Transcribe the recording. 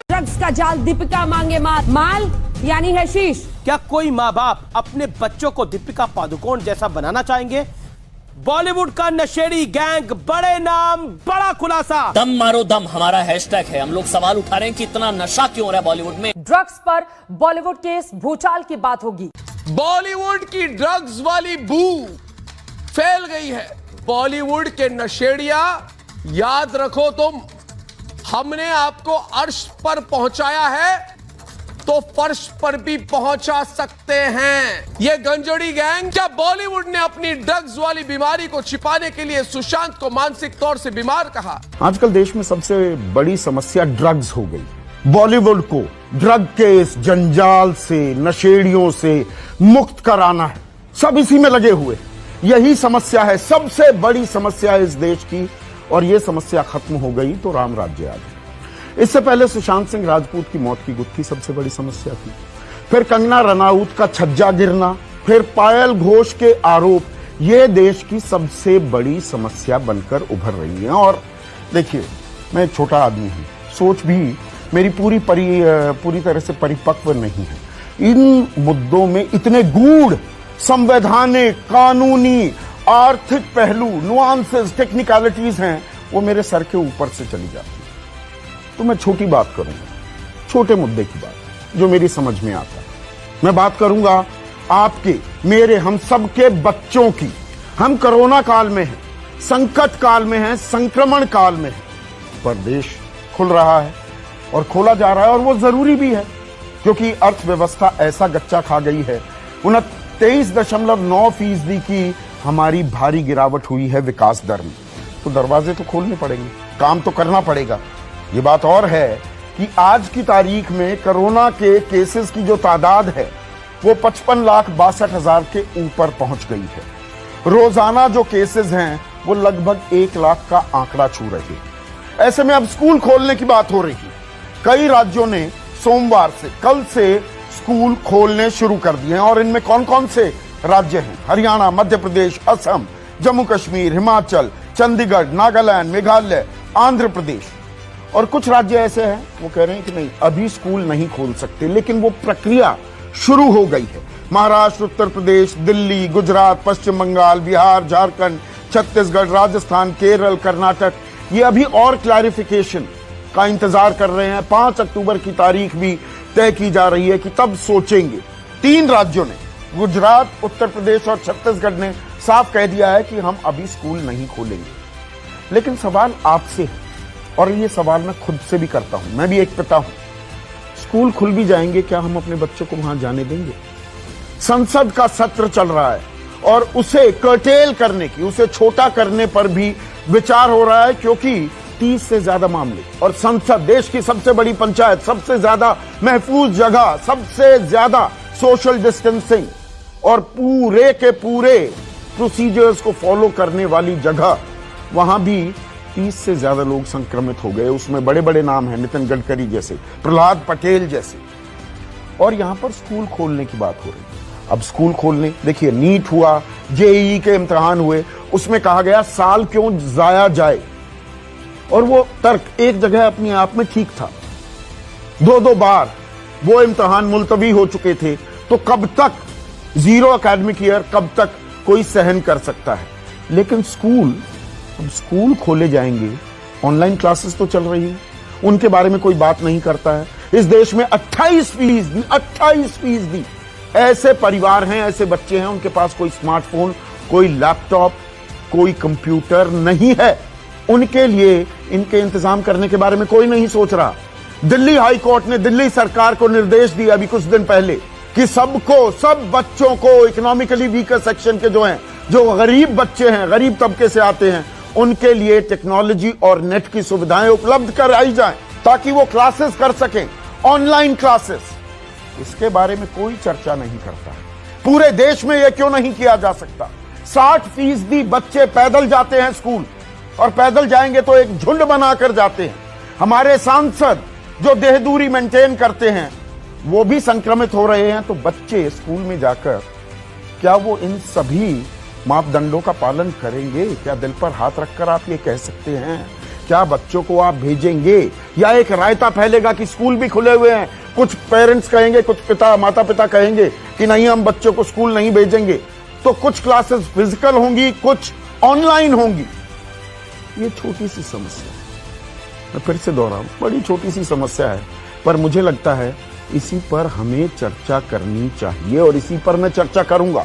Drugs का जाल, दीपिका मांगे माल यानी हैशीश। क्या कोई माँ बाप अपने बच्चों को दीपिका पादुकोण जैसा बनाना चाहेंगे? बॉलीवुड का नशेड़ी गैंग, बड़े नाम, बड़ा खुलासा। दम मारो दम हमारा हैशटैग है। हम लोग सवाल उठा रहे हैं कि इतना नशा क्यों हो रहा है बॉलीवुड में। ड्रग्स पर बॉलीवुड के इस भूचाल की बात होगी। बॉलीवुड की ड्रग्स वाली बू फैल गई है। बॉलीवुड के नशेड़िया, याद रखो तुम, हमने आपको अर्श पर पहुंचाया है तो फर्श पर भी पहुंचा सकते हैं। ये गंजोड़ी गैंग, क्या बॉलीवुड ने अपनी ड्रग्स वाली बीमारी को छिपाने के लिए सुशांत को मानसिक तौर से बीमार कहा? आजकल देश में सबसे बड़ी समस्या ड्रग्स हो गई। बॉलीवुड को ड्रग के इस जंजाल से, नशेड़ियों से मुक्त कराना है। सब इसी में लगे हुए। यही समस्या है, सबसे बड़ी समस्या है इस देश की, और यह समस्या खत्म हो गई तो राम राज्य आ गया। इससे पहले सुशांत सिंह राजपूत की मौत की गुत्थी सबसे बड़ी समस्या थी, फिर कंगना रनौत का छज्जा गिरना, फिर पायल घोष के आरोप, ये देश की सबसे बड़ी समस्या बनकर उभर रही है। और देखिए, मैं एक छोटा आदमी हूं, सोच भी मेरी पूरी तरह से परिपक्व नहीं है। इन मुद्दों में इतने गूढ़, संवैधानिक, कानूनी, आर्थिक पहलू, नुआंसेस, टेक्निकलिटीज हैं, वो मेरे सर के ऊपर से चली जाती है। तो मैं छोटी बात करूंगा, छोटे मुद्दे की बात जो मेरी समझ में आता है। मैं बात करूंगा आपके, मेरे, हम सब के बच्चों की। हम कोरोना काल में हैं, संकट काल में हैं, संक्रमण काल में हैं, पर देश खुल रहा है और खोला जा रहा है, और वो जरूरी भी है क्योंकि अर्थव्यवस्था ऐसा गच्चा खा गई है। 23.9% की हमारी भारी गिरावट हुई है विकास दर में। तो दरवाजे तो खोलने पड़ेंगे, काम तो करना पड़ेगा। ये बात और है कि आज की तारीख में कोरोना के केसेस की जो तादाद है वो 55,62,000 के ऊपर पहुंच गई है। रोजाना जो केसेस हैं वो लगभग 1 लाख का आंकड़ा छू रहे हैं। ऐसे में अब स्कूल खोलने की बात हो रही है। कई राज्यों ने सोमवार से, कल से स्कूल खोलने शुरू कर दिए हैं, और इनमें कौन कौन से राज्य हैं? हरियाणा, मध्य प्रदेश, असम, जम्मू कश्मीर, हिमाचल, चंडीगढ़, नागालैंड, मेघालय, आंध्र प्रदेश। और कुछ राज्य ऐसे हैं वो कह रहे हैं कि नहीं, अभी स्कूल नहीं खोल सकते, लेकिन वो प्रक्रिया शुरू हो गई है। महाराष्ट्र, उत्तर प्रदेश, दिल्ली, गुजरात, पश्चिम बंगाल, बिहार, झारखंड, छत्तीसगढ़, राजस्थान, केरल, कर्नाटक, ये अभी और क्लैरिफिकेशन का इंतजार कर रहे हैं। 5 अक्टूबर की तारीख भी तय की जा रही है कि तब सोचेंगे। 3 राज्यों ने, गुजरात, उत्तर प्रदेश और छत्तीसगढ़ ने साफ कह दिया है कि हम अभी स्कूल नहीं खोलेंगे। लेकिन सवाल आपसे है, और ये सवाल मैं खुद से भी करता हूं, मैं भी एक पिता हूं। स्कूल खुल भी जाएंगे, क्या हम अपने बच्चों को वहां जाने देंगे? संसद का सत्र चल रहा है और उसे कर्टेल करने की, उसे छोटा करने पर भी विचार हो रहा है, क्योंकि 30 से ज्यादा मामले, और संसद, देश की सबसे बड़ी पंचायत, सबसे ज्यादा महफूज जगह, सबसे ज्यादा सोशल डिस्टेंसिंग और पूरे के पूरे प्रोसीजर्स को फॉलो करने वाली जगह, वहां भी 30 से ज्यादा लोग संक्रमित हो गए। उसमें बड़े बड़े नाम हैं, नितिन गडकरी जैसे, प्रहलाद पटेल जैसे। और यहां पर स्कूल खोलने की बात हो रही है। अब स्कूल खोलने, देखिए, नीट हुआ, जेईई के इम्तिहान हुए, उसमें कहा गया साल क्यों जाया जाए, और वो तर्क एक जगह अपने आप में ठीक था। 2 बार वो इम्तिहान मुलतवी हो चुके थे, तो कब तक जीरो एकेडमिक ईयर, कब तक कोई सहन कर सकता है? लेकिन अब स्कूल खोले जाएंगे, ऑनलाइन क्लासेस तो चल रही हैं, उनके बारे में कोई बात नहीं करता है। इस देश में 28% ऐसे परिवार हैं, ऐसे बच्चे हैं, उनके पास कोई स्मार्टफोन, कोई लैपटॉप, कोई कंप्यूटर नहीं है। उनके लिए इनके इंतजाम करने के बारे में कोई नहीं सोच रहा। दिल्ली हाई कोर्ट ने दिल्ली सरकार को निर्देश दिया अभी कुछ दिन पहले कि सब बच्चों को, इकोनॉमिकली वीकर सेक्शन के जो हैं, जो गरीब बच्चे हैं, गरीब तबके से आते हैं, उनके लिए टेक्नोलॉजी और नेट की सुविधाएं उपलब्ध कराई जाएं, ताकि वो क्लासेस कर सकें, ऑनलाइन क्लासेस। इसके बारे में कोई चर्चा नहीं करता। पूरे देश में यह क्यों नहीं किया जा सकता? 60% बच्चे पैदल जाते हैं स्कूल, और पैदल जाएंगे तो एक झुंड बनाकर जाते हैं। हमारे सांसद जो देह दूरी मेंटेन करते हैं वो भी संक्रमित हो रहे हैं। तो बच्चे स्कूल में जाकर क्या वो इन सभी मापदंडों का पालन करेंगे? क्या दिल पर हाथ रखकर आप ये कह सकते हैं? क्या बच्चों को आप भेजेंगे, या एक रायता फैलेगा कि स्कूल भी खुले हुए हैं, कुछ पेरेंट्स कहेंगे, कुछ माता पिता कहेंगे कि नहीं हम बच्चों को स्कूल नहीं भेजेंगे, तो कुछ क्लासेस फिजिकल होंगी, कुछ ऑनलाइन होंगी। ये छोटी सी समस्या, मैं फिर से दोहराऊं, बड़ी छोटी सी समस्या है, पर मुझे लगता है इसी पर हमें चर्चा करनी चाहिए और इसी पर मैं चर्चा करूंगा।